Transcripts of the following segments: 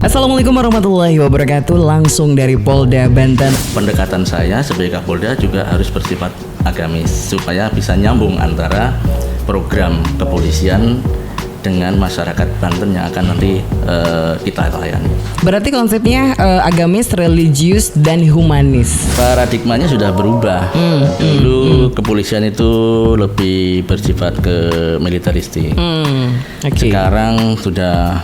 Assalamualaikum warahmatullahi wabarakatuh. Langsung dari Polda Banten. Pendekatan saya sebagai Kapolda juga harus bersifat agamis supaya bisa nyambung antara program kepolisian dengan masyarakat Banten yang akan nanti kita layani. Berarti konsepnya agamis, religius, dan humanis. Paradigmanya sudah berubah. Dulu kepolisian itu lebih bersifat ke militeristik. Okay. Sekarang sudah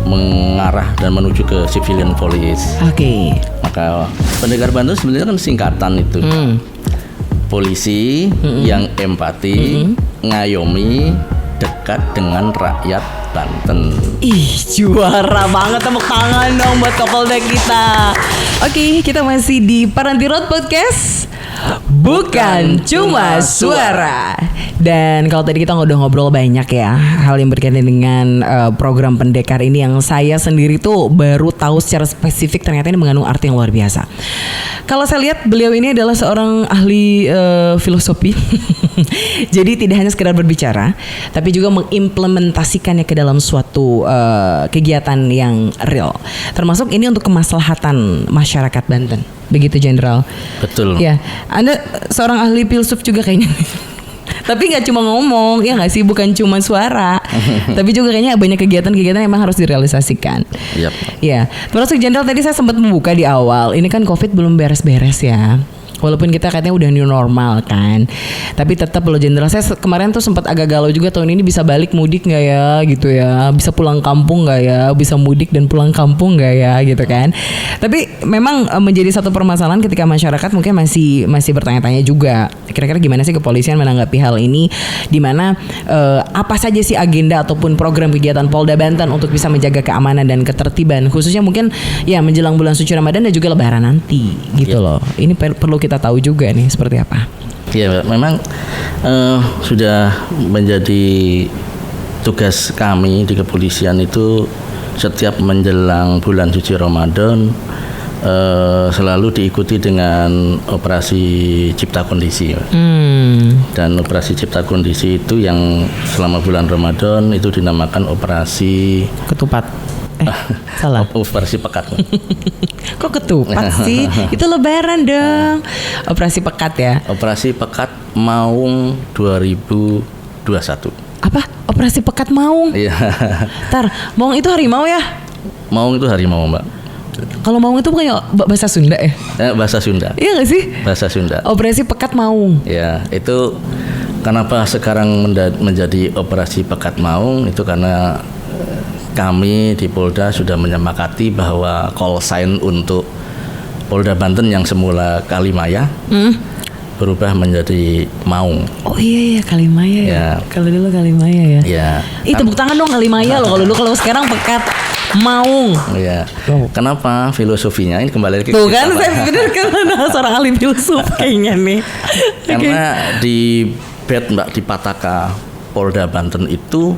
mengarah dan menuju ke civilian police. Oke. Maka Pendekar Banten sebenarnya kan singkatan itu. Polisi yang empati, ngayomi, dekat dengan rakyat Banten. Ih, juara banget, tepuk tangan dong buat Kapolda kita. Oke, kita masih di Paranti Road Podcast. Bukan cuma suara. Dan kalau tadi kita udah ngobrol banyak ya hal yang berkaitan dengan program pendekar ini, yang saya sendiri tuh baru tahu secara spesifik ternyata ini mengandung arti yang luar biasa. Kalau saya lihat beliau ini adalah seorang ahli filosofi. Jadi tidak hanya sekedar berbicara, tapi juga mengimplementasikannya ke dalam suatu kegiatan yang real. Termasuk ini untuk kemaslahatan masyarakat Banten. Begitu Jenderal. Betul. Ya, Anda seorang ahli filsuf juga kayaknya. Tapi nggak cuma ngomong, ya nggak sih, bukan cuma suara, tapi juga kayaknya banyak kegiatan-kegiatan yang memang harus direalisasikan. Yep. Ya, termasuk Jenderal tadi saya sempat membuka di awal. Ini kan COVID belum beres-beres ya. Walaupun kita katanya udah new normal kan, tapi tetap loh Jenderal. Saya kemarin tuh sempat agak galau juga, tahun ini bisa balik mudik nggak ya gitu ya, bisa pulang kampung nggak ya, bisa mudik dan pulang kampung nggak ya gitu kan. Tapi memang menjadi satu permasalahan ketika masyarakat mungkin masih bertanya-tanya juga, kira-kira gimana sih kepolisian menanggapi hal ini, di mana apa saja sih agenda ataupun program kegiatan Polda Banten untuk bisa menjaga keamanan dan ketertiban, khususnya mungkin ya menjelang bulan suci Ramadan dan juga Lebaran nanti gitu loh. Ini perlu kita tahu juga nih seperti apa. Ya, memang sudah menjadi tugas kami di kepolisian itu setiap menjelang bulan suci Ramadan selalu diikuti dengan operasi cipta kondisi. Dan operasi cipta kondisi itu yang selama bulan Ramadan itu dinamakan operasi ketupat. Salah. Operasi pekat. Kok ketupat sih? Itu Lebaran dong. Operasi pekat ya. Operasi pekat Maung 2021. Apa? Operasi pekat Maung? Iya. Ntar, Maung itu harimau ya? Maung itu harimau, Mbak. Kalau Maung itu bukannya bahasa Sunda ya? Bahasa Sunda. Iya nggak sih? Bahasa Sunda. Operasi pekat Maung. Ya, itu kenapa sekarang menjadi operasi pekat Maung itu karena kami di Polda sudah menyepakati bahwa call sign untuk Polda Banten yang semula Kalimaya berubah menjadi Maung. Oh iya Kalimaya ya. Kalau dulu Kalimaya ya. Ya. Tepuk tangan dong Kalimaya loh kalau dulu, kalau sekarang pekat Maung. Iya. Kenapa filosofinya ini kembali ke tuh kan, saya bener kan seorang ahli filsuf kayaknya nih. Karena di bed Mbak di Pataka Polda Banten itu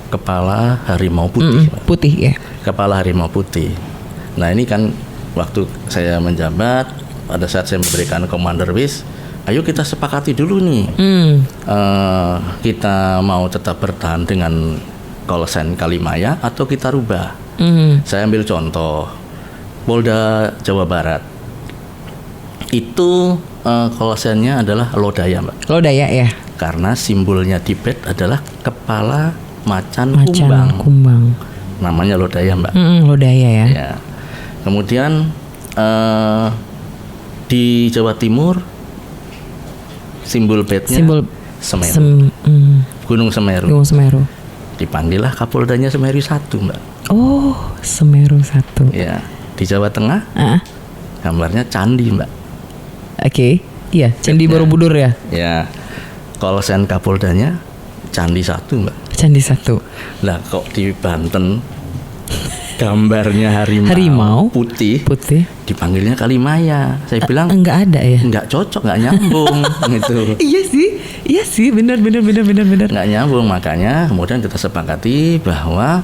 kepala harimau putih. Putih ya. Kepala harimau putih. Nah ini kan waktu saya menjabat, pada saat saya memberikan commander wish, ayo kita sepakati dulu nih. Kita mau tetap bertahan dengan call sign Kalimaya atau kita rubah. Saya ambil contoh Polda Jawa Barat. Itu call sign-nya adalah Lodaya, Mbak. Lodaya ya. Karena simbolnya di bed adalah kepala macan kumbang. Namanya Lodaya, Mbak. Lodaya ya. Ya. Kemudian di Jawa Timur simbol bednya Semeru. Gunung Semeru. Gunung Semeru. Dipanggillah Kapoldanya Semeru 1, Mbak. Oh, Semeru 1. Ya. Di Jawa Tengah gambarnya candi, Mbak. Oke. Iya, Candi Borobudur ya. Ya. Call sign Kapoldanya Candi 1, Mbak. Candi 1. Lah kok di Banten gambarnya harimau putih dipanggilnya Kalimaya. Saya bilang enggak ada ya. Enggak cocok, enggak nyambung gitu. Iya sih, benar. Enggak nyambung, makanya kemudian kita sepakati bahwa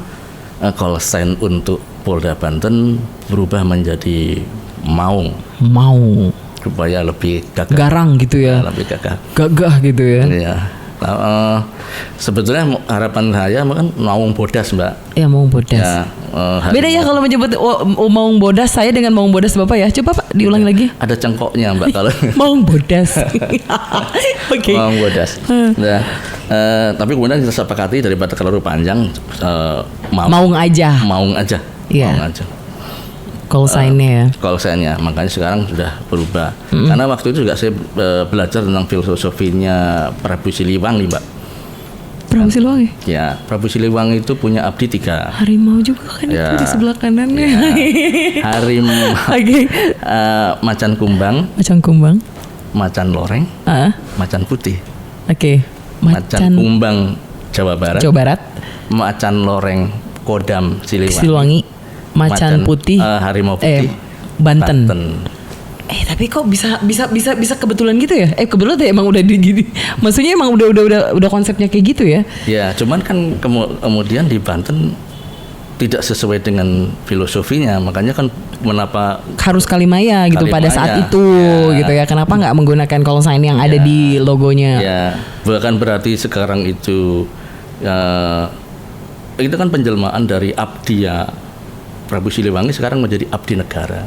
call sign untuk Polda Banten berubah menjadi Maung. Maung. Supaya lebih gagah. Garang gitu ya. Lebih gagah. Gagah gitu ya. Iya. Sebetulnya harapan saya kan Maung Bodas, Mbak. Ya Maung Bodas. Ya, Beda ya kalau menyebut Maung Bodas saya dengan Maung Bodas Bapak ya. Coba Pak diulang lagi. ada cengkoknya, Mbak, kalau Maung Bodas. Oke. Maung Bodas. Nah, tapi kemudian kita sepakati daripada terlalu panjang, Maung aja. Maung aja. Iya. Maung aja. Call sign-nya ya. Call sign-nya, makanya sekarang sudah berubah. Karena waktu itu juga saya belajar tentang filosofinya Prabu Siliwangi, Mbak. Prabu Siliwangi. Ya, Prabu Siliwangi itu punya abdi 3. Harimau juga kan Ya. itu di sebelah kanannya. Harimau, Oke. macan kumbang, Macan kumbang. macan loreng, macan putih. Oke. Macan kumbang Jawa Barat, Jawa Barat. macan loreng Kodam Siliwangi, Siliwangi. Macan putih. harimau putih Banten. Banten. Tapi kok bisa kebetulan gitu ya? Kebetulan tuh emang udah gini. Maksudnya emang udah konsepnya kayak gitu ya? Ya, cuman kan kemudian di Banten tidak sesuai dengan filosofinya, makanya kan kenapa harus Kalimaya gitu pada saat itu gitu ya. Kenapa nggak menggunakan call sign yang ada di logonya? Ya, bukan berarti sekarang itu itu kan penjelmaan dari abdi ya. Prabu Siliwangi sekarang menjadi abdi negara.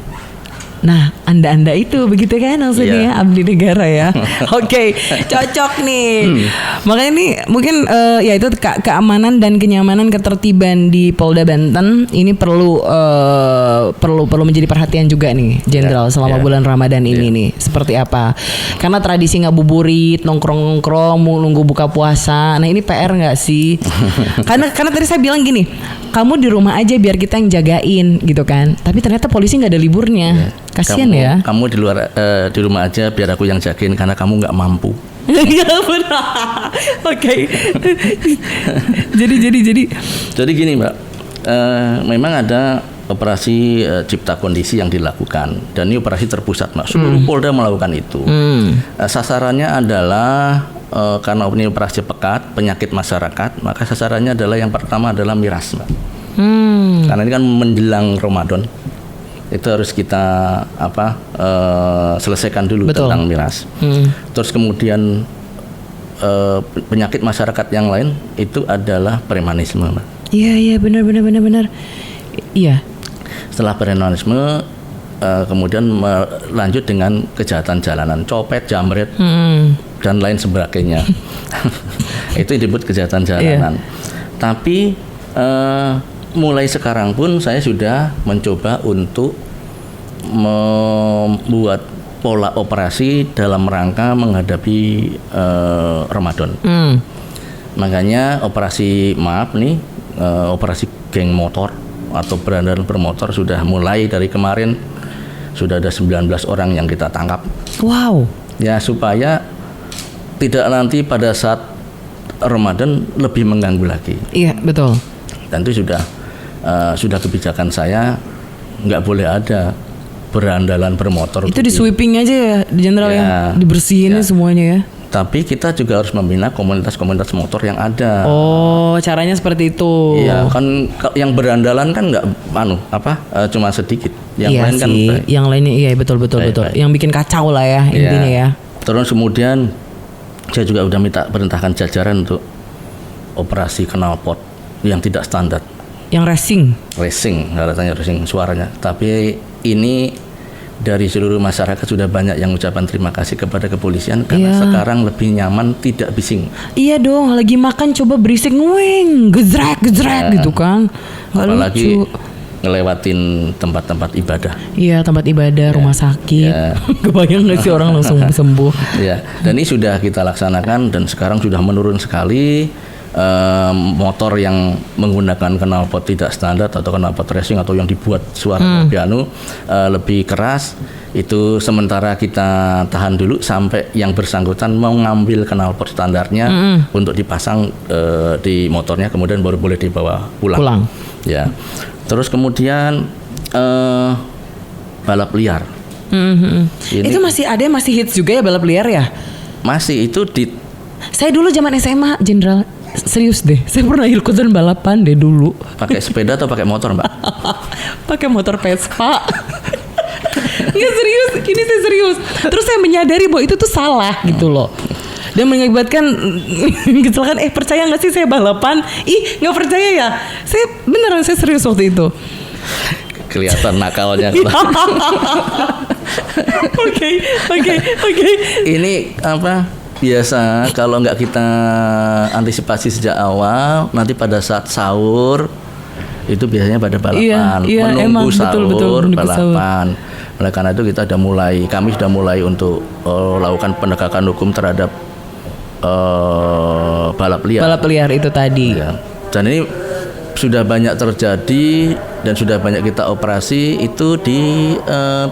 Nah, anda itu begitu kan maksudnya ya, abdi negara ya. Oke, cocok nih. Makanya nih mungkin ya itu keamanan dan kenyamanan ketertiban di Polda Banten ini perlu menjadi perhatian juga nih, Jenderal, selama bulan Ramadan ini nih. Seperti apa? Karena tradisi ngabuburit, nongkrong-nongkrong, nunggu buka puasa. Nah, ini PR nggak sih? karena tadi saya bilang gini, kamu di rumah aja biar kita yang jagain gitu kan. Tapi ternyata polisi nggak ada liburnya. Kasian ya. Kamu di luar di rumah aja biar aku yang jagain karena kamu nggak mampu. Iya benar. Oke. Jadi gini, Mbak. Memang ada operasi cipta kondisi yang dilakukan dan ini operasi terpusat, Mbak. Seluruh Polda melakukan itu. Sasarannya adalah karena ini operasi pekat penyakit masyarakat, maka sasarannya adalah yang pertama adalah miras, Mbak. Karena ini kan menjelang Ramadan. Itu harus kita selesaikan dulu. Betul. Tentang miras. Terus kemudian penyakit masyarakat yang lain itu adalah premanisme, Mbak. Iya benar. Iya. Setelah premanisme kemudian lanjut dengan kejahatan jalanan, copet, jamret dan lain sebagainya. Itu disebut kejahatan jalanan. Tapi mulai sekarang pun saya sudah mencoba untuk membuat pola operasi dalam rangka menghadapi Ramadan. Makanya operasi operasi geng motor atau berandalan bermotor sudah mulai dari kemarin, sudah ada 19 orang yang kita tangkap. Wow. Ya, supaya tidak nanti pada saat Ramadan lebih mengganggu lagi. Iya, betul. Dan itu sudah kebijakan saya, nggak boleh ada berandalan bermotor. Itu di sweeping aja ya, Jenderal ya, dibersihin semuanya ya. Tapi kita juga harus membina komunitas-komunitas motor yang ada. Oh, caranya seperti itu. Iya, kan yang berandalan kan nggak cuma sedikit. Yang lain kan yang lainnya betul. Yang bikin kacau lah ya intinya ya. Terus kemudian saya juga udah minta perintahkan jajaran untuk operasi knalpot yang tidak standar. Yang racing, katanya racing suaranya. Tapi ini dari seluruh masyarakat sudah banyak yang ucapan terima kasih kepada kepolisian karena sekarang lebih nyaman tidak bising. Iya dong, lagi makan coba berisik ngweng, gezrek gitu kan. Apalagi ngelewatin tempat-tempat ibadah. Iya, tempat ibadah, rumah sakit. Kebayang nggak sih orang langsung sembuh. Iya, dan ini sudah kita laksanakan dan sekarang sudah menurun sekali. Motor yang menggunakan knalpot tidak standar atau knalpot racing atau yang dibuat suara piano lebih keras, itu sementara kita tahan dulu sampai yang bersangkutan mau ngambil knalpot standarnya untuk dipasang di motornya, kemudian baru boleh dibawa pulang. Ya, terus kemudian balap liar. Itu masih hits juga ya balap liar ya? Masih, itu saya dulu zaman SMA, Jenderal. Serius deh, saya pernah ikutan balapan deh dulu. Pakai sepeda atau pakai motor, Mbak? Pakai motor Vespa. Nggak serius, ini saya serius. Terus saya menyadari bahwa itu tuh salah gitu loh. dan mengakibatkan kecelakaan. Percaya nggak sih saya balapan? Ih, nggak percaya ya? Saya beneran, saya serius waktu itu. Kelihatan nakalnya. Oke. Ini apa? Biasa kalau nggak kita antisipasi sejak awal, nanti pada saat sahur itu biasanya pada balapan. Iya, menunggu emang, sahur, betul, balapan. Oleh karena itu kami sudah mulai untuk lakukan penegakan hukum terhadap balap liar. Balap liar itu tadi. Ya. Dan ini sudah banyak terjadi dan sudah banyak kita operasi itu di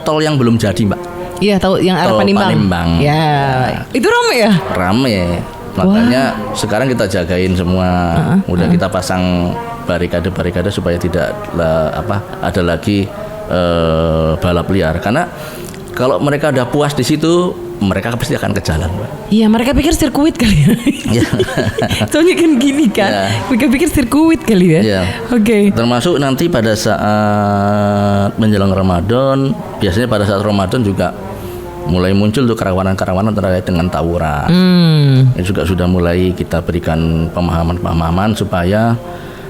tol yang belum jadi, Mbak. Iya, tahu yang arah Tol Panimbang. Ya, itu rame ya? Rame. Makanya sekarang kita jagain semua. Udah kita pasang barikade supaya tidak ada lagi balap liar. Karena kalau mereka udah puas di situ, mereka pasti akan ke jalan, Mbak. Iya, mereka pikir sirkuit kali ya. Soalnya kan gini kan. Ya. Mereka pikir sirkuit kali ya. Ya. Oke. Termasuk nanti pada saat menjelang Ramadan, biasanya pada saat Ramadan juga mulai muncul tuh kerawanan-kerawanan terkait dengan tawuran. Ini juga sudah mulai kita berikan pemahaman supaya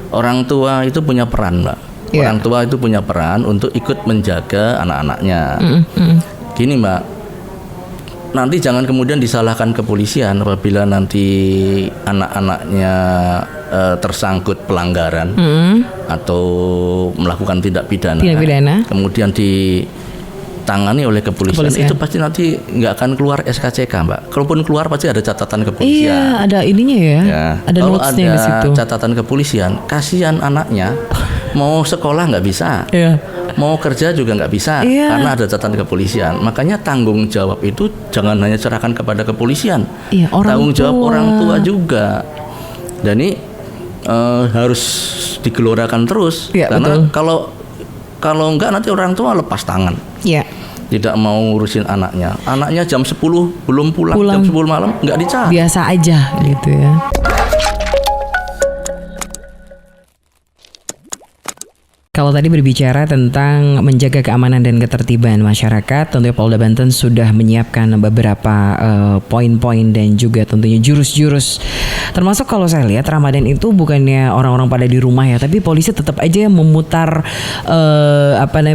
orang tua itu punya peran, Mbak. Orang tua itu punya peran untuk ikut menjaga anak-anaknya. Gini, Mbak, nanti jangan kemudian disalahkan kepolisian apabila nanti anak-anaknya tersangkut pelanggaran atau melakukan tindak pidana. Kemudian ditangani oleh kepolisian. Itu pasti nanti nggak akan keluar SKCK, Mbak. Kalaupun keluar pasti ada catatan kepolisian. Iya, ada ininya ya. Ada kalau notesnya ada di situ. catatan kepolisian, kasihan anaknya mau sekolah nggak bisa. Mau kerja juga nggak bisa karena ada catatan kepolisian. Makanya tanggung jawab itu jangan hanya serahkan kepada kepolisian. Tanggung jawab orang tua juga. Dan ini harus digelorakan terus. Karena kalau enggak nanti orang tua lepas tangan. Tidak mau ngurusin anaknya. Anaknya jam 10 belum pulang. Jam 10 malam nggak dicari. Biasa aja gitu ya. Kalau tadi berbicara tentang menjaga keamanan dan ketertiban masyarakat, tentunya Polda Banten sudah menyiapkan beberapa poin-poin dan juga tentunya jurus-jurus. Termasuk kalau saya lihat Ramadan itu bukannya orang-orang pada di rumah ya, tapi polisi tetap aja memutar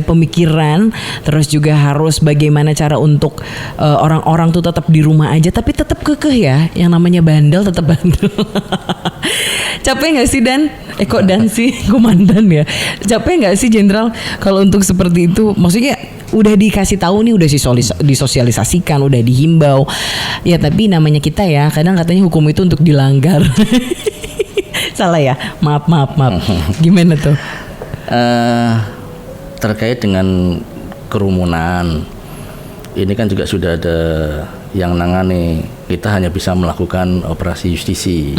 pemikiran, terus juga harus bagaimana cara untuk orang-orang tuh tetap di rumah aja, tapi tetap kekeh ya. Yang namanya bandel tetap bandel. Capek nggak sih Dan sih komandan ya? Capek nggak sih Jenderal kalau untuk seperti itu? Maksudnya udah dikasih tahu nih, udah disosialisasikan, udah dihimbau. Ya tapi namanya kita ya, kadang katanya hukum itu untuk dilanggar. Salah ya? Maaf. Gimana tuh? Terkait dengan kerumunan, ini kan juga sudah ada yang nangani. Kita hanya bisa melakukan operasi justisi.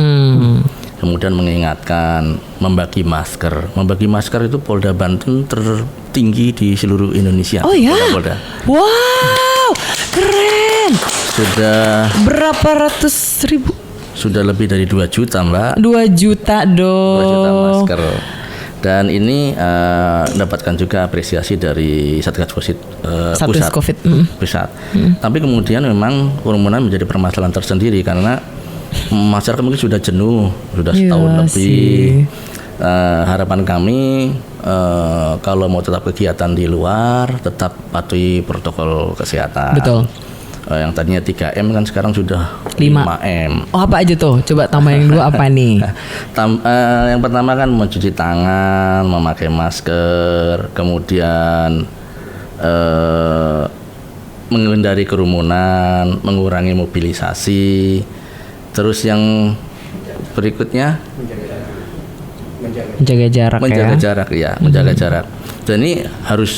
Kemudian mengingatkan, membagi masker. Membagi masker itu Polda Banten tertinggi di seluruh Indonesia. Oh ya? Polda. Wow, keren. Sudah berapa ratus ribu? Sudah lebih dari 2 juta, Mbak. 2 juta dong. 2 juta masker. Dan ini mendapatkan juga apresiasi dari Satgas Covid pusat. Tapi kemudian memang kerumunan menjadi permasalahan tersendiri karena masyarakat mungkin sudah jenuh, sudah setahun lebih. Harapan kami kalau mau tetap kegiatan di luar, tetap patuhi protokol kesehatan. Betul. Yang tadinya 3M kan sekarang sudah 5M. Oh, apa aja tuh? Coba tambah yang 2 apa nih? Yang pertama kan mencuci tangan, memakai masker, kemudian menghindari kerumunan, mengurangi mobilisasi. Terus yang berikutnya menjaga jarak. Menjaga jarak. Dan ini harus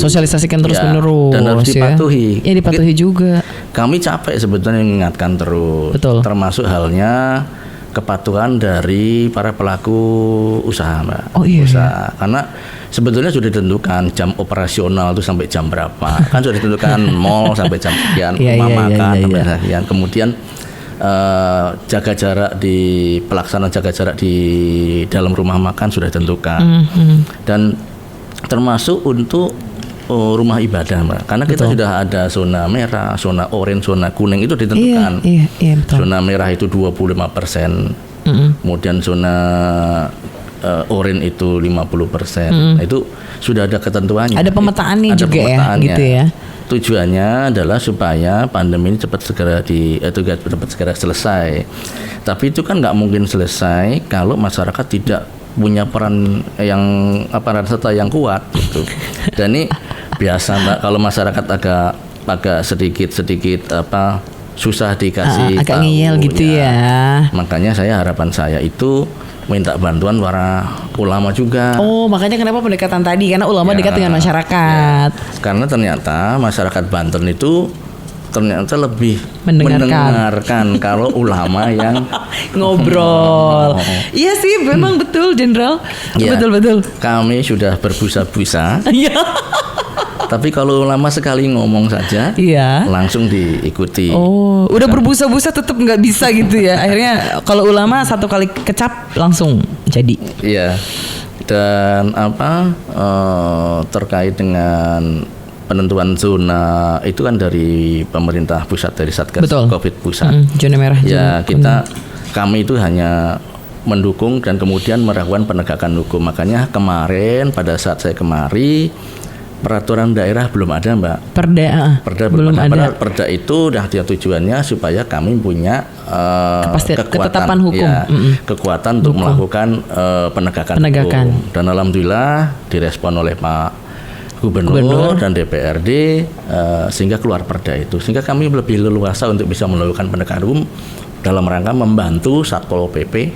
sosialisasikan terus menerus dan harus dipatuhi. Ya dipatuhi juga. Kami capek sebetulnya mengingatkan terus. Betul. Termasuk halnya kepatuhan dari para pelaku usaha, Mbak. Usaha. Karena sebetulnya sudah ditentukan jam operasional itu sampai jam berapa. Kan sudah ditentukan mall sampai jam sekian, rumah makan sampai sekian. Kemudian jaga jarak pelaksanaan jaga jarak di dalam rumah makan sudah ditentukan. Dan termasuk untuk rumah ibadah, Mbak. Karena kita Betul. sudah ada zona merah, zona orange, zona kuning itu ditentukan. Iya, betul. Zona merah itu 25%, kemudian zona orange itu 50%. Nah, itu sudah ada ketentuannya. Ada pemetaannya Ada juga pemetaannya. ya, gitu ya. Tujuannya adalah supaya pandemi ini cepat segera selesai. Tapi itu kan nggak mungkin selesai kalau masyarakat tidak punya peran serta yang kuat gitu. Dan ini biasa, Mbak, kalau masyarakat agak sedikit susah dikasih agak tahu, ngeyel gitu ya. Makanya harapan saya itu minta bantuan para ulama juga. Oh, makanya kenapa pendekatan tadi, karena ulama dekat dengan masyarakat. Karena ternyata masyarakat Banten itu ternyata lebih Mendengarkan. kalau ulama yang ngobrol. Iya sih, memang betul, Jenderal. Ya, Betul. kami sudah berbusa-busa. Iya. Tapi kalau ulama sekali ngomong saja, Iya. langsung diikuti. Oh, udah berbusa-busa tetap nggak bisa gitu ya. Akhirnya kalau ulama satu kali kecap langsung jadi. Iya. Dan terkait dengan penentuan zona itu kan dari pemerintah pusat, dari Satgas Betul. Covid pusat. Zona merah. Ya, zona kami itu hanya mendukung dan kemudian melakukan penegakan hukum. Makanya kemarin pada saat saya kemari, peraturan daerah belum ada, Mbak. Perda belum ada. Padahal perda itu dah tujuannya supaya kami punya ketetapan hukum. Kekuatan untuk melakukan penegakan hukum. Dan alhamdulillah direspon oleh Pak Gubernur dan DPRD sehingga keluar perda itu. Sehingga kami lebih leluasa untuk bisa melakukan penegakan hukum dalam rangka membantu Satpol PP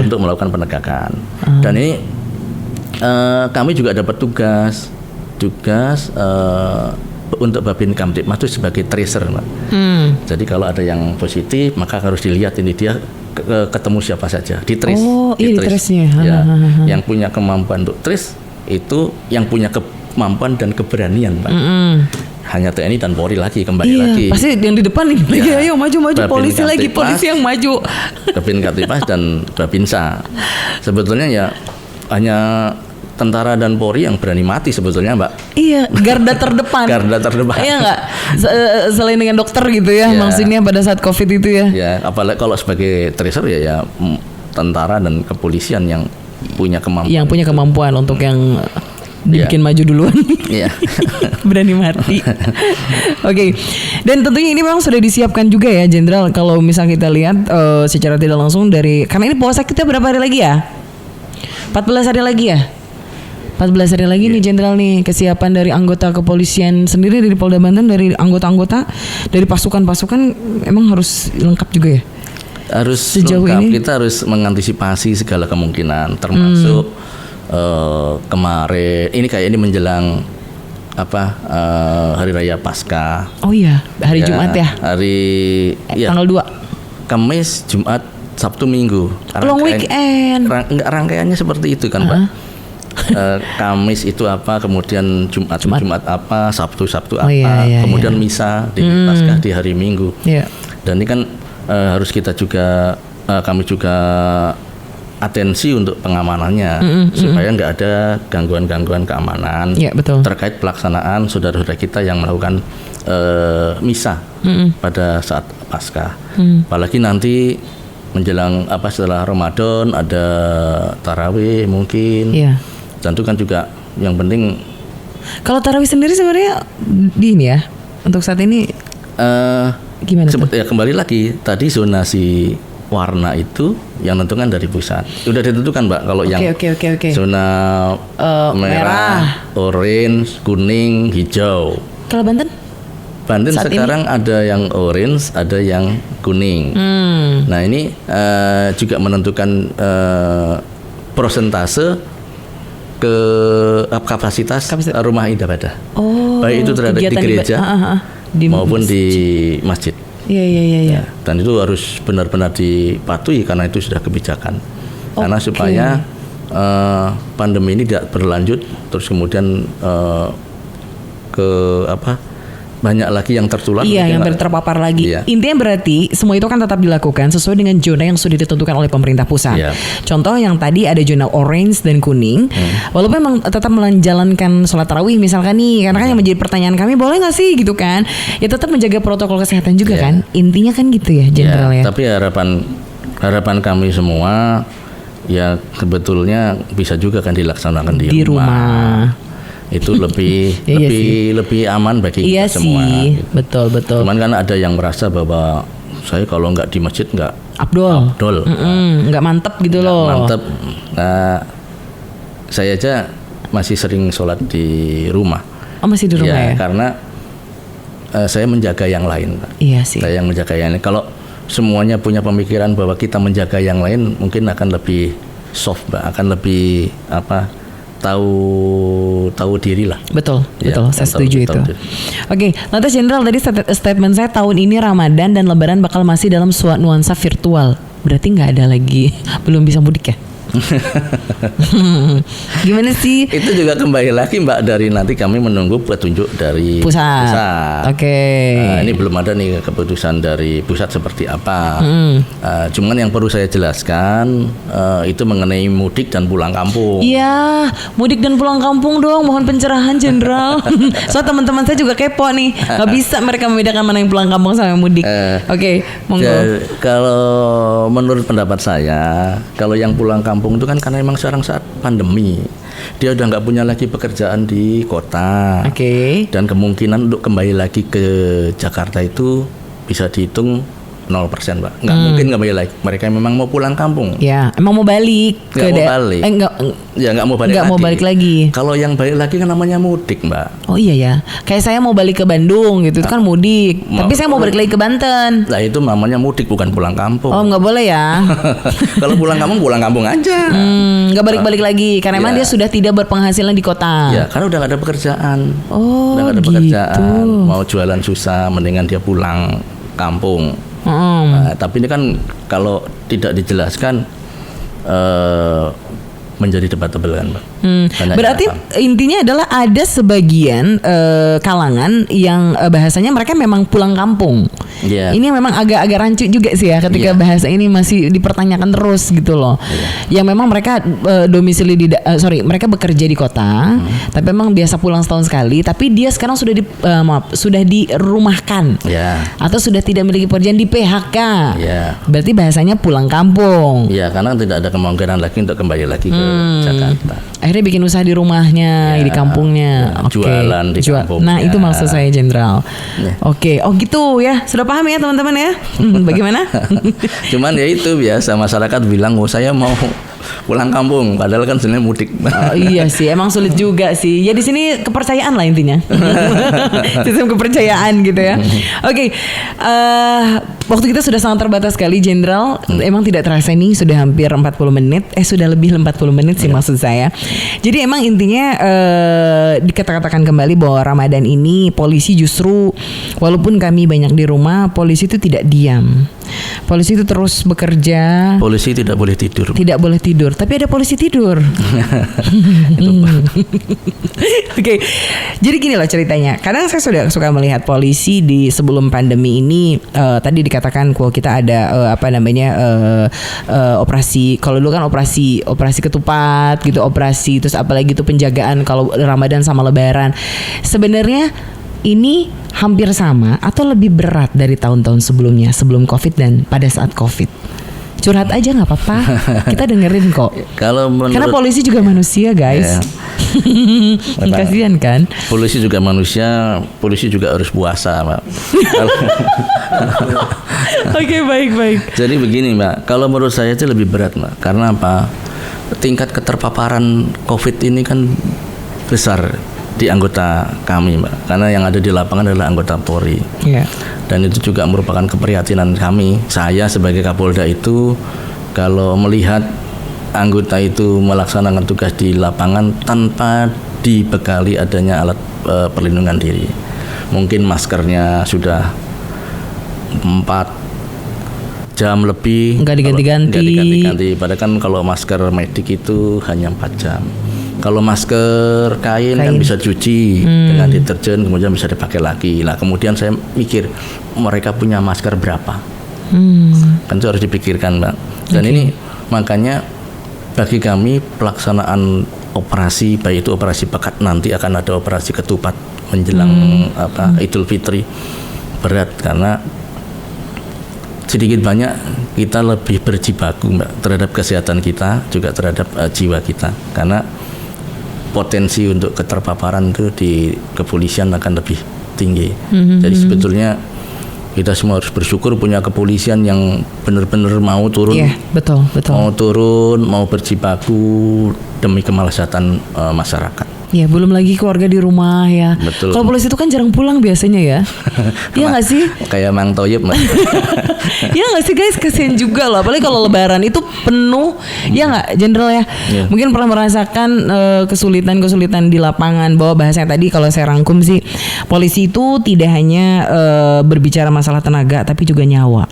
untuk melakukan penegakan. Dan ini kami juga dapat tugas untuk Babin Kamtibmas itu sebagai tracer, Mbak. Jadi kalau ada yang positif maka harus dilihat ini dia ketemu siapa saja, di trace. Oh, iya, di trace-nya. Ya, yang punya kemampuan untuk trace itu yang punya kemampuan dan keberanian, Pak. Hanya TNI dan Polri lagi lagi. Pasti yang di depan nih. Ya, ayo maju polisi lagi, polisi yang maju. Babin Kamtibmas dan Babinsa. Sebetulnya ya hanya tentara dan Polri yang berani mati sebetulnya, Mbak. Iya, garda terdepan. Iya nggak? Selain dengan dokter gitu ya, maksudnya pada saat COVID itu ya. Ya, apalagi kalau sebagai tracer ya tentara dan kepolisian yang punya kemampuan. Yang punya kemampuan untuk yang dibikin maju duluan. Iya. Berani mati. Oke. Dan tentunya ini memang sudah disiapkan juga ya, Jenderal. Kalau misal kita lihat secara tidak langsung karena ini puasa kita berapa hari lagi ya? 14 hari lagi ya? 14 hari lagi nih, Jenderal nih, kesiapan dari anggota kepolisian sendiri, dari Polda Banten, dari anggota-anggota, dari pasukan-pasukan emang harus lengkap juga ya? Harus sejauh lengkap. ini kita harus mengantisipasi segala kemungkinan, termasuk kemarin ini menjelang hari raya Paskah. Oh iya, hari Jumat ya? Tanggal 2 Kamis, Jumat, Sabtu, Minggu. Long weekend. Rangkaiannya seperti itu kan, Pak. Kamis itu kemudian Jumat apa, Sabtu apa, kemudian misa di Paskah di hari Minggu. Dan ini kan harus kita juga kami juga atensi untuk pengamanannya supaya nggak ada gangguan-gangguan keamanan terkait pelaksanaan saudara-saudara kita yang melakukan misa pada saat Paskah. Apalagi nanti menjelang setelah Ramadan ada tarawih mungkin. Dan itu kan juga yang penting. Kalau tarawih sendiri sebenarnya ini ya untuk saat ini gimana? Ya kembali lagi tadi zonasi warna itu yang tentukan dari pusat. Sudah ditentukan, Mbak, kalau yang zona merah, orange, kuning, hijau. Kalau Banten? Banten sekarang ada yang orange, ada yang kuning. Nah ini juga menentukan persentase ke kapasitas rumah ibadah. Baik itu terhadap di gereja maupun di masjid. Iya. Dan itu harus benar-benar dipatuhi karena itu sudah kebijakan. Karena supaya pandemi ini tidak berlanjut terus kemudian banyak lagi yang tertular. Iya, yang mungkin terpapar lagi. Iya. Intinya berarti semua itu kan tetap dilakukan sesuai dengan zona yang sudah ditentukan oleh pemerintah pusat. Iya. Contoh yang tadi ada zona orange dan kuning. Walaupun memang tetap menjalankan sholat tarawih misalkan nih, karena kan yang menjadi pertanyaan kami boleh nggak sih gitu kan? Ya tetap menjaga protokol kesehatan juga Iya. kan. Intinya kan gitu ya, Jenderal ya. Tapi harapan kami semua ya sebetulnya bisa juga kan dilaksanakan di rumah. Itu lebih Iya lebih aman bagi Iya kita semua. sih, gitu. betul. Cuman kan ada yang merasa bahwa saya kalau nggak di masjid nggak Abdul. Abdul. Nggak mantep gitu Nggak loh. mantep. Nah, saya aja masih sering sholat di rumah. Oh masih di rumah ya? Karena saya menjaga yang lain, Pak. Iya sih. Saya yang menjaga yang lain. Kalau semuanya punya pemikiran bahwa kita menjaga yang lain, mungkin akan lebih soft, Pak. Akan lebih tahu diri lah. Betul, Ya, saya tahu- setuju tahu itu. diri. Oke, lantas Jenderal tadi statement saya tahun ini Ramadan dan Lebaran bakal masih dalam nuansa virtual. Berarti nggak ada lagi, belum bisa mudik ya? Gimana sih? Itu juga kembali lagi Mbak dari nanti kami menunggu petunjuk dari Pusat. Oke. Nah, ini belum ada nih keputusan dari pusat seperti apa. Cuman yang perlu saya jelaskan itu mengenai mudik dan pulang kampung. Iya, mudik dan pulang kampung dong. Mohon pencerahan Jenderal. Soalnya teman-teman saya juga kepo nih. Gak bisa mereka membedakan mana yang pulang kampung sama yang mudik. Oke, monggo. Kalau menurut pendapat saya, kalau yang pulang kampung itu kan karena memang sekarang saat pandemi, dia udah nggak punya lagi pekerjaan di kota. Oke. Dan kemungkinan untuk kembali lagi ke Jakarta itu bisa dihitung 0%, Pak. Nggak mungkin kembali lagi. Mereka memang mau pulang kampung. Ya, emang mau balik Nggak mau balik. Nggak mau balik nggak lagi. mau balik lagi. Kalau yang balik lagi kan namanya mudik, Mbak. Oh iya ya, kayak saya mau balik ke Bandung gitu, itu kan mudik. Tapi saya mau balik lagi ke Banten. Nah itu namanya mudik, bukan pulang kampung. Oh nggak boleh ya? Kalau pulang kampung aja. Nggak balik-balik lagi, karena emang Ya. dia sudah tidak berpenghasilan di kota. Ya, karena udah gak ada pekerjaan. Oh, udah gak ada gitu. pekerjaan. Mau jualan susah, mendingan dia pulang kampung. Nah, tapi ini kan kalau tidak dijelaskan menjadi debatable kan, Mbak. Banyak Berarti yang paham. intinya adalah ada sebagian kalangan yang bahasanya mereka memang pulang kampung. Iya. Ini memang agak-agak rancu juga sih ya ketika Iya. bahasa ini masih dipertanyakan terus gitu loh. Yang memang mereka domisili mereka bekerja di kota, tapi memang biasa pulang setahun sekali. Tapi dia sekarang sudah dirumahkan, Ya. atau sudah tidak memiliki pekerjaan, di PHK. Ya. Berarti bahasanya pulang kampung. Ya, karena tidak ada kemungkinan lagi untuk kembali lagi ke Jakarta. Akhirnya bikin usaha di rumahnya, Ya, di kampungnya. ya, Oke. jualan di kampungnya. Nah, itu maksud saya Jenderal. Ya. Oke, oh gitu ya. Sudah paham ya teman-teman ya? Bagaimana? Cuman ya itu biasa masyarakat bilang, "Oh, saya mau pulang kampung," padahal kan sebenarnya mudik. Oh, iya sih, emang sulit juga sih. Ya di sini kepercayaan lah intinya. Sistem kepercayaan gitu ya. Oke, waktu kita sudah sangat terbatas sekali, Jenderal. Emang tidak terasa nih sudah hampir 40 menit. Sudah lebih 40 menit sih maksud saya. Jadi emang intinya dikatakan kembali bahwa Ramadan ini polisi justru walaupun kami banyak di rumah, polisi itu tidak diam. Polisi itu terus bekerja. Polisi tidak boleh tidur. Tidak boleh tidur, tapi ada polisi tidur. Oke, jadi gini loh ceritanya. Kadang saya sudah suka melihat polisi di sebelum pandemi ini. Tadi dikatakan kalau kita ada operasi. Kalau dulu kan operasi ketupat gitu, operasi terus apalagi itu penjagaan kalau Ramadan sama Lebaran. Sebenarnya ini hampir sama atau lebih berat dari tahun-tahun sebelumnya, sebelum COVID dan pada saat COVID. Curhat aja nggak apa-apa, kita dengerin kok. Kalau Karena menurut polisi juga manusia, guys. Kasihan kan? polisi juga manusia, polisi juga harus puasa, Mbak. Oke, baik. Jadi begini, Mbak. Kalau menurut saya itu lebih berat, Mbak. Karena apa? Tingkat keterpaparan COVID ini kan besar di anggota kami, Mbak. Karena yang ada di lapangan adalah anggota Polri. Iya. Dan itu juga merupakan keprihatinan kami. Saya sebagai Kapolda itu kalau melihat anggota itu melaksanakan tugas di lapangan tanpa dibekali adanya alat perlindungan diri. Mungkin maskernya sudah 4 jam lebih Nggak diganti-ganti. Padahal kan kalau masker medik itu hanya 4 jam. Kalau masker kain kan bisa cuci dengan deterjen, kemudian bisa dipakai lagi. Nah kemudian saya mikir mereka punya masker berapa, kan itu harus dipikirkan Mbak. Dan ini makanya bagi kami pelaksanaan operasi, baik itu operasi pekat, nanti akan ada operasi ketupat menjelang Idul Fitri, berat karena sedikit banyak kita lebih berjibaku Mbak terhadap kesehatan kita, juga terhadap jiwa kita, karena potensi untuk keterpaparan itu di kepolisian akan lebih tinggi. Jadi sebetulnya kita semua harus bersyukur punya kepolisian yang benar-benar mau turun, betul. mau turun, mau berjibaku demi kemaslahatan masyarakat. Ya, belum lagi keluarga di rumah ya. Betul. Kalau polisi itu kan jarang pulang biasanya ya. Iya nggak sih? Kayak Mang Toyib Mbak. Iya nggak sih guys, kasihan juga loh. Apalagi kalau Lebaran itu penuh. Ya nggak, Jenderal ya. Mungkin pernah merasakan kesulitan di lapangan. Bahwa bahasanya tadi kalau saya rangkum sih, polisi itu tidak hanya berbicara masalah tenaga, tapi juga nyawa.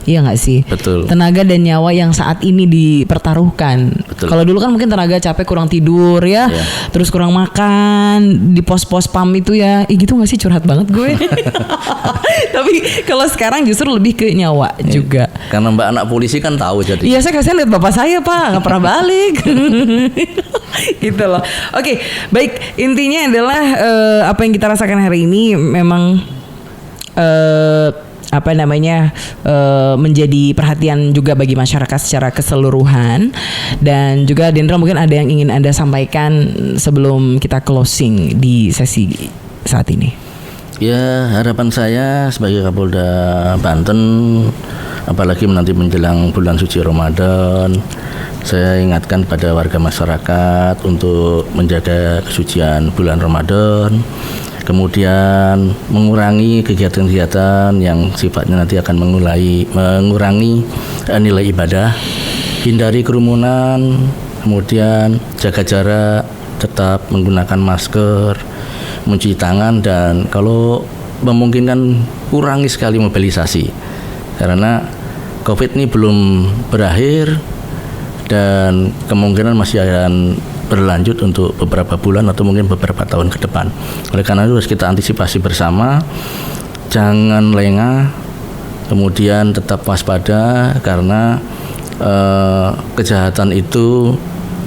Iya nggak sih? Betul. Tenaga dan nyawa yang saat ini dipertaruhkan. Kalau dulu kan mungkin tenaga capek, kurang tidur ya, terus kurang makan di pos-pos PAM itu ya. Gitu nggak sih, curhat banget gue. Tapi kalau sekarang justru lebih ke nyawa juga. Karena Mbak anak polisi kan tahu jadi. Iya, saya kasihan lihat bapak saya Pak, nggak pernah balik. Gitu loh. Oke, baik, intinya adalah apa yang kita rasakan hari ini memang menjadi perhatian juga bagi masyarakat secara keseluruhan. Dan juga Jenderal, mungkin ada yang ingin Anda sampaikan sebelum kita closing di sesi saat ini. Ya, harapan saya sebagai Kapolda Banten, apalagi nanti menjelang bulan suci Ramadan, saya ingatkan pada warga masyarakat untuk menjaga kesucian bulan Ramadan. Kemudian mengurangi kegiatan-kegiatan yang sifatnya nanti akan mengurangi nilai ibadah, hindari kerumunan, kemudian jaga jarak, tetap menggunakan masker, mencuci tangan, dan kalau memungkinkan kurangi sekali mobilisasi karena COVID ini belum berakhir dan kemungkinan masih akan berlanjut untuk beberapa bulan atau mungkin beberapa tahun ke depan. Oleh karena itu harus kita antisipasi bersama, jangan lengah, kemudian tetap waspada karena kejahatan itu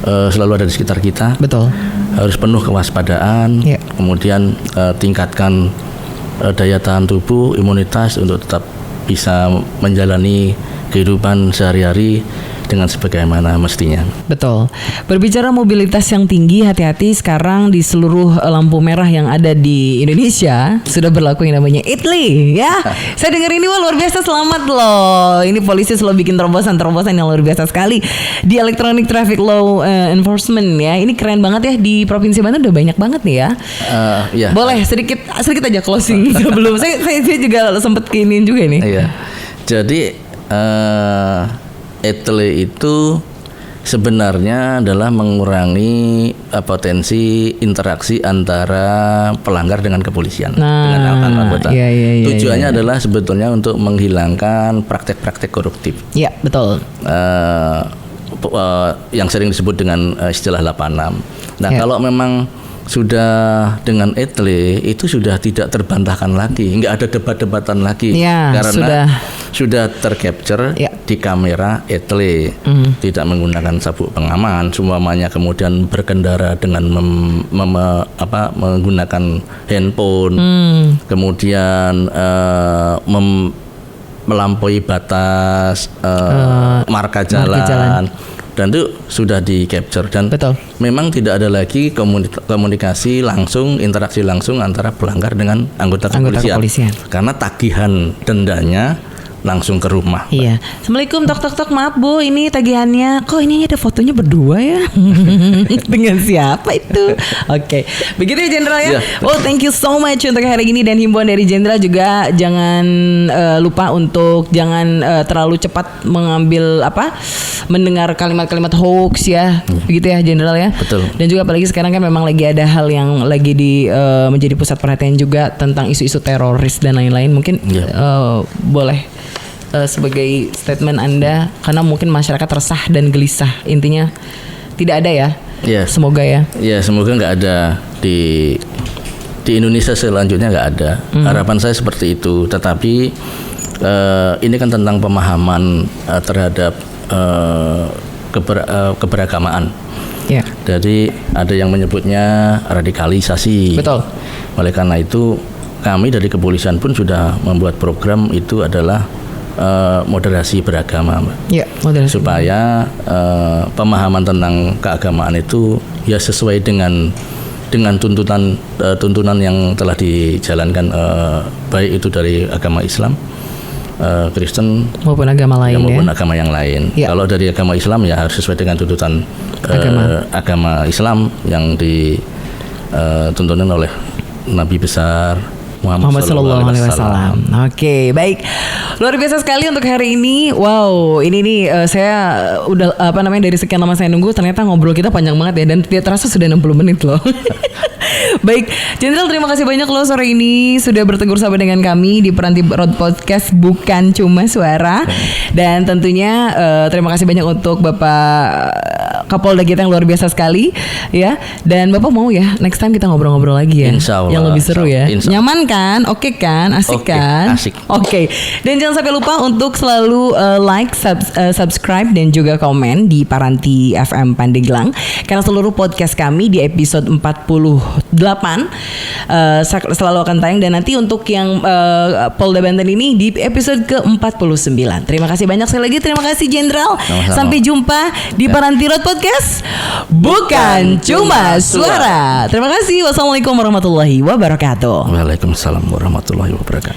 selalu ada di sekitar kita. Betul. Harus penuh kewaspadaan, kemudian tingkatkan daya tahan tubuh, imunitas untuk tetap bisa menjalani kehidupan sehari-hari dengan sebagaimana mestinya. Betul. Berbicara mobilitas yang tinggi, hati-hati sekarang di seluruh lampu merah yang ada di Indonesia sudah berlaku yang namanya ITLI ya. Saya dengar ini luar biasa, selamat loh. Ini polisi selalu bikin terobosan-terobosan yang luar biasa sekali di Electronic Traffic Law Enforcement ya. Ini keren banget ya, di Provinsi Banten udah banyak banget nih ya. Ya. Boleh sedikit aja closing sebelum saya juga sempet kiniin juga nih. Iya. Jadi ITLI itu sebenarnya adalah mengurangi potensi interaksi antara pelanggar dengan kepolisian, dengan anggota. Tujuannya adalah sebetulnya untuk menghilangkan praktek-praktek koruptif. Iya, betul. Yang sering disebut dengan istilah 86. Nah, kalau memang sudah dengan ITLI itu sudah tidak terbantahkan lagi, nggak ada debat-debatan lagi, karena sudah tercapture di kamera ITLI, tidak menggunakan sabuk pengaman, semuanya kemudian berkendara dengan menggunakan handphone, kemudian melampaui batas marka jalan. Dan itu sudah di capture dan memang tidak ada lagi komunikasi langsung, interaksi langsung antara pelanggar dengan anggota kepolisian. Karena tagihan dendanya langsung ke rumah. Iya. Assalamualaikum, tok, maaf Bu, ini tagihannya. Kok ini ada fotonya berdua ya? Dengan siapa itu? Oke. Begitu ya Jenderal ya. Oh, thank you so much untuk hari ini, dan himbauan dari Jenderal juga jangan lupa untuk jangan terlalu cepat mendengar kalimat-kalimat hoax ya. Begitu ya Jenderal ya. Betul. Dan juga apalagi sekarang kan memang lagi ada hal yang lagi menjadi pusat perhatian juga tentang isu-isu teroris dan lain-lain. Mungkin boleh sebagai statement Anda, karena mungkin masyarakat resah dan gelisah. Intinya tidak ada ya Ya. Semoga ya. Ya, semoga nggak ada di Indonesia selanjutnya nggak ada. Harapan saya seperti itu. Tetapi ini kan tentang pemahaman terhadap keberagamaan. Ya. Jadi ada yang menyebutnya radikalisasi. Betul. Oleh karena itu kami dari kepolisian pun sudah membuat program itu adalah moderasi beragama, Mbak. Ya, moderasi. Supaya pemahaman tentang keagamaan itu ya sesuai dengan tuntunan yang telah dijalankan baik itu dari agama Islam, Kristen maupun agama lain maupun agama yang lain. Ya. Kalau dari agama Islam ya harus sesuai dengan tuntutan agama Islam yang dituntunan oleh Nabi besar Muhammad Sallallahu Alaihi Wasallam. Oke, baik. Luar biasa sekali untuk hari ini. Wow, ini nih saya udah dari sekian lama saya nunggu, ternyata ngobrol kita panjang banget ya, dan tidak terasa sudah 60 menit loh. Baik, Jenderal, terima kasih banyak loh sore ini sudah bertegur sapa dengan kami di Peranti Road Podcast Bukan Cuma Suara. Dan tentunya terima kasih banyak untuk Bapak Kapolda kita yang luar biasa sekali ya. Dan Bapak mau ya next time kita ngobrol-ngobrol lagi ya. Insya Allah, yang lebih seru ya. Nyaman kan? Oke kan? Asik kan? Asik. Oke. Dan jangan sampai lupa untuk selalu like, subscribe dan juga komen di Paranti FM Pandeglang, karena seluruh podcast kami di episode 48 selalu akan tayang, dan nanti untuk yang Polda Banten ini di episode ke-49. Terima kasih banyak sekali lagi. Terima kasih Jenderal. Sampai jumpa di Paranti Road Podcast Bukan Cuma Suara. Terima kasih. Wassalamualaikum warahmatullahi wabarakatuh. Waalaikumsalam warahmatullahi wabarakatuh.